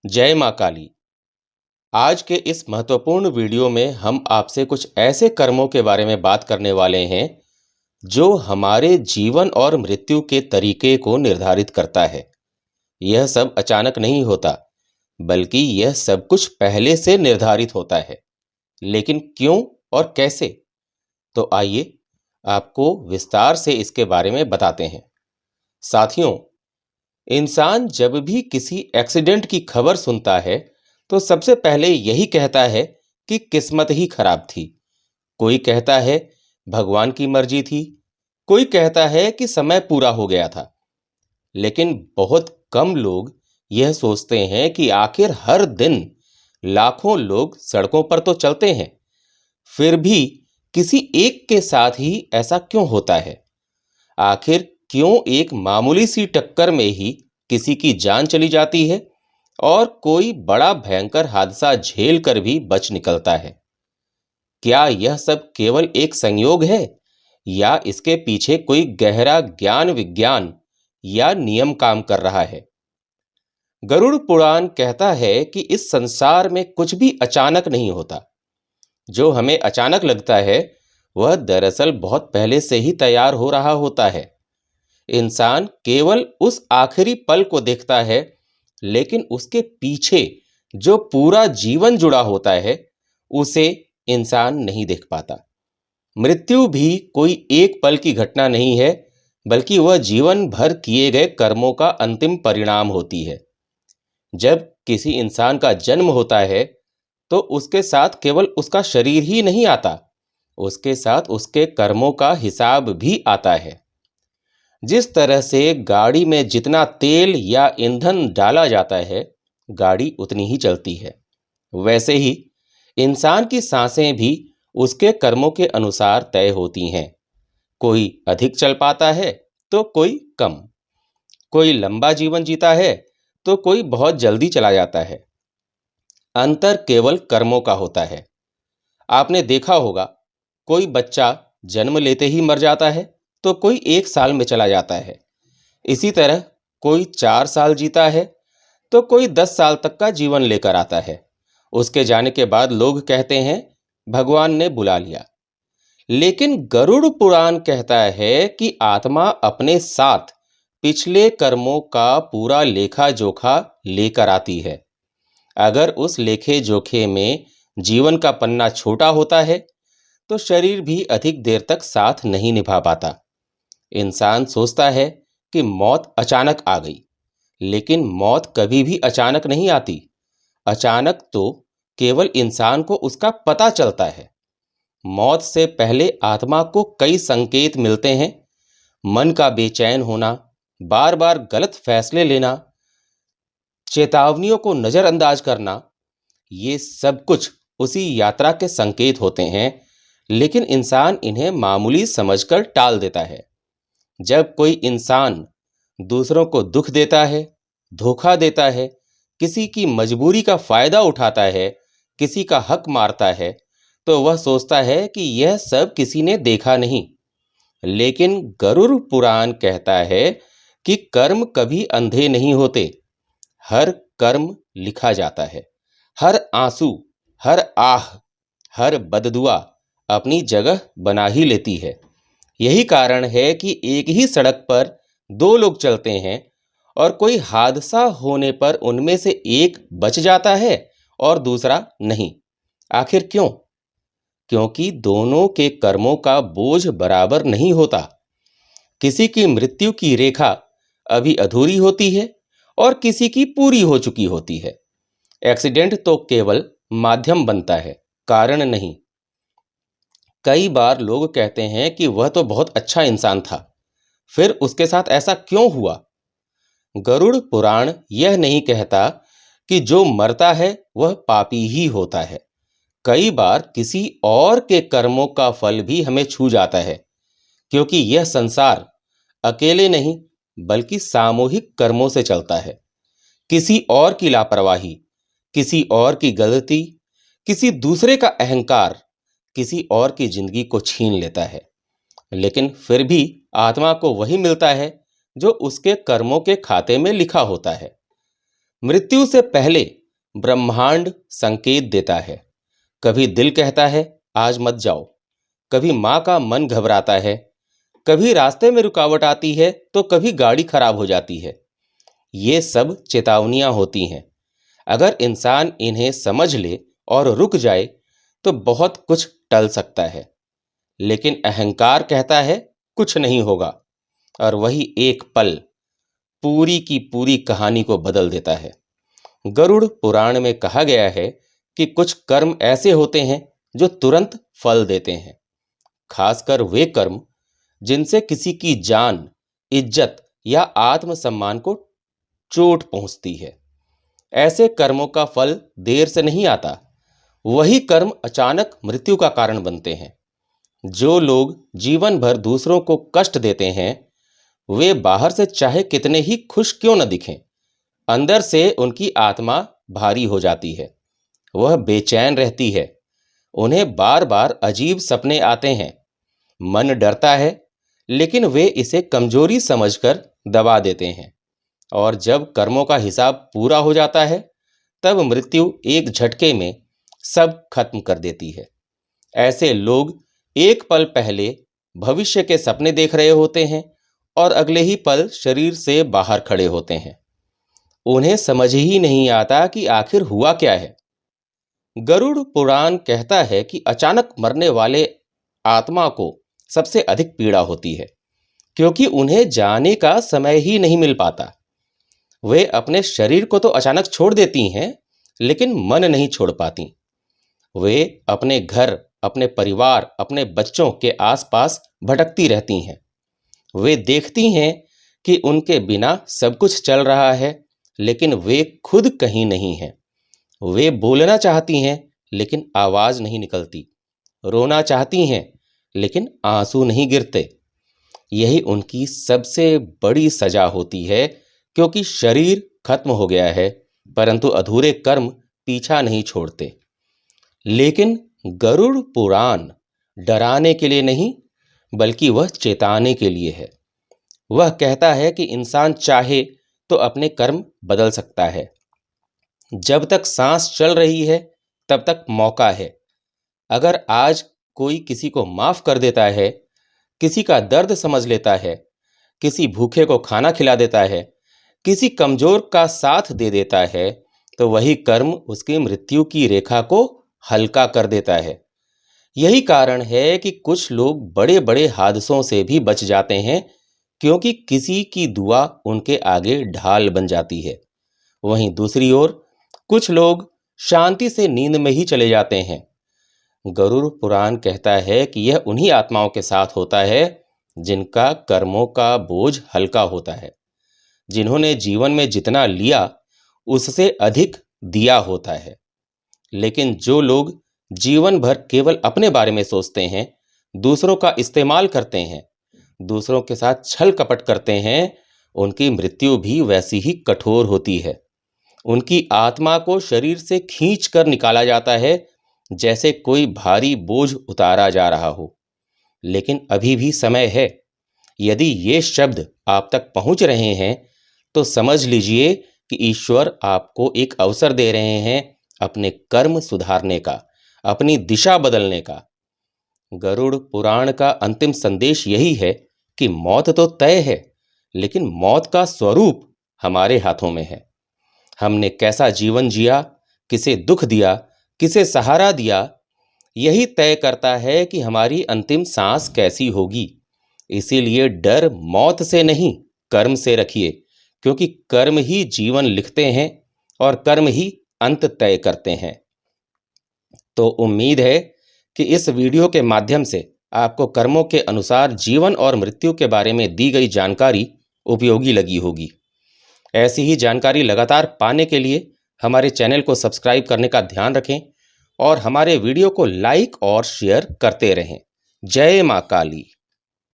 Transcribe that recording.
जय माँ काली। आज के इस महत्वपूर्ण वीडियो में हम आपसे कुछ ऐसे कर्मों के बारे में बात करने वाले हैं जो हमारे जीवन और मृत्यु के तरीके को निर्धारित करता है। यह सब अचानक नहीं होता, बल्कि यह सब कुछ पहले से निर्धारित होता है। लेकिन क्यों और कैसे? तो आइए आपको विस्तार से इसके बारे में बताते हैं। साथियों, इंसान जब भी किसी एक्सीडेंट की खबर सुनता है तो सबसे पहले यही कहता है कि किस्मत ही खराब थी। कोई कहता है भगवान की मर्जी थी, कोई कहता है कि समय पूरा हो गया था। लेकिन बहुत कम लोग यह सोचते हैं कि आखिर हर दिन लाखों लोग सड़कों पर तो चलते हैं, फिर भी किसी एक के साथ ही ऐसा क्यों होता है? आखिर क्यों एक मामूली सी टक्कर में ही किसी की जान चली जाती है और कोई बड़ा भयंकर हादसा झेल कर भी बच निकलता है? क्या यह सब केवल एक संयोग है या इसके पीछे कोई गहरा ज्ञान विज्ञान या नियम काम कर रहा है? गरुड़ पुराण कहता है कि इस संसार में कुछ भी अचानक नहीं होता। जो हमें अचानक लगता है वह दरअसल बहुत पहले से ही तैयार हो रहा होता है। इंसान केवल उस आखिरी पल को देखता है, लेकिन उसके पीछे जो पूरा जीवन जुड़ा होता है उसे इंसान नहीं देख पाता। मृत्यु भी कोई एक पल की घटना नहीं है, बल्कि वह जीवन भर किए गए कर्मों का अंतिम परिणाम होती है। जब किसी इंसान का जन्म होता है तो उसके साथ केवल उसका शरीर ही नहीं आता, उसके साथ उसके कर्मों का हिसाब भी आता है। जिस तरह से गाड़ी में जितना तेल या ईंधन डाला जाता है, गाड़ी उतनी ही चलती है। वैसे ही इंसान की सांसें भी उसके कर्मों के अनुसार तय होती हैं। कोई अधिक चल पाता है तो कोई कम, कोई लंबा जीवन जीता है तो कोई बहुत जल्दी चला जाता है। अंतर केवल कर्मों का होता है। आपने देखा होगा, कोई बच्चा जन्म लेते ही मर जाता है तो कोई 1 साल में चला जाता है। इसी तरह कोई 4 साल जीता है तो कोई 10 साल तक का जीवन लेकर आता है। उसके जाने के बाद लोग कहते हैं भगवान ने बुला लिया। लेकिन गरुड़ पुराण कहता है कि आत्मा अपने साथ पिछले कर्मों का पूरा लेखा जोखा लेकर आती है। अगर उस लेखे जोखे में जीवन का पन्ना छोटा होता है तो शरीर भी अधिक देर तक साथ नहीं निभा पाता। इंसान सोचता है कि मौत अचानक आ गई, लेकिन मौत कभी भी अचानक नहीं आती। अचानक तो केवल इंसान को उसका पता चलता है। मौत से पहले आत्मा को कई संकेत मिलते हैं। मन का बेचैन होना, बार बार गलत फैसले लेना, चेतावनियों को नजरअंदाज करना, ये सब कुछ उसी यात्रा के संकेत होते हैं, लेकिन इंसान इन्हें मामूली समझकर टाल देता है। जब कोई इंसान दूसरों को दुख देता है, धोखा देता है, किसी की मजबूरी का फायदा उठाता है, किसी का हक मारता है, तो वह सोचता है कि यह सब किसी ने देखा नहीं। लेकिन गरुड़ पुराण कहता है कि कर्म कभी अंधे नहीं होते। हर कर्म लिखा जाता है। हर आंसू, हर आह, हर बददुआ अपनी जगह बना ही लेती है। यही कारण है कि एक ही सड़क पर दो लोग चलते हैं और कोई हादसा होने पर उनमें से एक बच जाता है और दूसरा नहीं। आखिर क्यों? क्योंकि दोनों के कर्मों का बोझ बराबर नहीं होता। किसी की मृत्यु की रेखा अभी अधूरी होती है और किसी की पूरी हो चुकी होती है। एक्सीडेंट तो केवल माध्यम बनता है, कारण नहीं। कई बार लोग कहते हैं कि वह तो बहुत अच्छा इंसान था, फिर उसके साथ ऐसा क्यों हुआ? गरुड़ पुराण यह नहीं कहता कि जो मरता है वह पापी ही होता है। कई बार किसी और के कर्मों का फल भी हमें छू जाता है, क्योंकि यह संसार अकेले नहीं बल्कि सामूहिक कर्मों से चलता है। किसी और की लापरवाही, किसी और की गलती, किसी दूसरे का अहंकार किसी और की जिंदगी को छीन लेता है। लेकिन फिर भी आत्मा को वही मिलता है जो उसके कर्मों के खाते में लिखा होता है। मृत्यु से पहले ब्रह्मांड संकेत देता है। कभी दिल कहता है आज मत जाओ, कभी माँ का मन घबराता है, कभी रास्ते में रुकावट आती है तो कभी गाड़ी खराब हो जाती है। ये सब चेतावनियां होती हैं। अगर इंसान इन्हें समझ ले और रुक जाए तो बहुत कुछ टल सकता है। लेकिन अहंकार कहता है कुछ नहीं होगा, और वही एक पल पूरी की पूरी कहानी को बदल देता है। गरुड़ पुराण में कहा गया है कि कुछ कर्म ऐसे होते हैं जो तुरंत फल देते हैं, खासकर वे कर्म जिनसे किसी की जान, इज्जत या आत्मसम्मान को चोट पहुंचती है। ऐसे कर्मों का फल देर से नहीं आता, वही कर्म अचानक मृत्यु का कारण बनते हैं। जो लोग जीवन भर दूसरों को कष्ट देते हैं, वे बाहर से चाहे कितने ही खुश क्यों न दिखें, अंदर से उनकी आत्मा भारी हो जाती है। वह बेचैन रहती है, उन्हें बार बार अजीब सपने आते हैं, मन डरता है, लेकिन वे इसे कमजोरी समझकर दबा देते हैं। और जब कर्मों का हिसाब पूरा हो जाता है, तब मृत्यु एक झटके में सब खत्म कर देती है। ऐसे लोग एक पल पहले भविष्य के सपने देख रहे होते हैं और अगले ही पल शरीर से बाहर खड़े होते हैं। उन्हें समझ ही नहीं आता कि आखिर हुआ क्या है। गरुड़ पुराण कहता है कि अचानक मरने वाले आत्मा को सबसे अधिक पीड़ा होती है, क्योंकि उन्हें जाने का समय ही नहीं मिल पाता। वे अपने शरीर को तो अचानक छोड़ देती हैं, लेकिन मन नहीं छोड़ पाती। वे अपने घर, अपने परिवार, अपने बच्चों के आसपास भटकती रहती हैं। वे देखती हैं कि उनके बिना सब कुछ चल रहा है, लेकिन वे खुद कहीं नहीं हैं। वे बोलना चाहती हैं, लेकिन आवाज नहीं निकलती। रोना चाहती हैं, लेकिन आंसू नहीं गिरते। यही उनकी सबसे बड़ी सजा होती है, क्योंकि शरीर खत्म हो गया है, परंतु अधूरे कर्म पीछा नहीं छोड़ते। लेकिन गरुड़ पुराण डराने के लिए नहीं, बल्कि वह चेताने के लिए है। वह कहता है कि इंसान चाहे तो अपने कर्म बदल सकता है। जब तक सांस चल रही है, तब तक मौका है। अगर आज कोई किसी को माफ कर देता है, किसी का दर्द समझ लेता है, किसी भूखे को खाना खिला देता है, किसी कमजोर का साथ दे देता है, तो वही कर्म उसकी मृत्यु की रेखा को हल्का कर देता है। यही कारण है कि कुछ लोग बड़े बड़े हादसों से भी बच जाते हैं, क्योंकि किसी की दुआ उनके आगे ढाल बन जाती है। वहीं दूसरी ओर कुछ लोग शांति से नींद में ही चले जाते हैं। गरुड़ पुराण कहता है कि यह उन्हीं आत्माओं के साथ होता है जिनका कर्मों का बोझ हल्का होता है, जिन्होंने जीवन में जितना लिया उससे अधिक दिया होता है। लेकिन जो लोग जीवन भर केवल अपने बारे में सोचते हैं, दूसरों का इस्तेमाल करते हैं, दूसरों के साथ छल कपट करते हैं, उनकी मृत्यु भी वैसी ही कठोर होती है। उनकी आत्मा को शरीर से खींच कर निकाला जाता है, जैसे कोई भारी बोझ उतारा जा रहा हो। लेकिन अभी भी समय है। यदि ये शब्द आप तक पहुंच रहे हैं, तो समझ लीजिए कि ईश्वर आपको एक अवसर दे रहे हैं अपने कर्म सुधारने का, अपनी दिशा बदलने का। गरुड़ पुराण का अंतिम संदेश यही है कि मौत तो तय है, लेकिन मौत का स्वरूप हमारे हाथों में है। हमने कैसा जीवन जिया, किसे दुख दिया, किसे सहारा दिया, यही तय करता है कि हमारी अंतिम सांस कैसी होगी। इसीलिए डर मौत से नहीं, कर्म से रखिए, क्योंकि कर्म ही जीवन लिखते हैं और कर्म ही अंत तय करते हैं। तो उम्मीद है कि इस वीडियो के माध्यम से आपको कर्मों के अनुसार जीवन और मृत्यु के बारे में दी गई जानकारी उपयोगी लगी होगी। ऐसी ही जानकारी लगातार पाने के लिए हमारे चैनल को सब्सक्राइब करने का ध्यान रखें और हमारे वीडियो को लाइक और शेयर करते रहें। जय मां काली।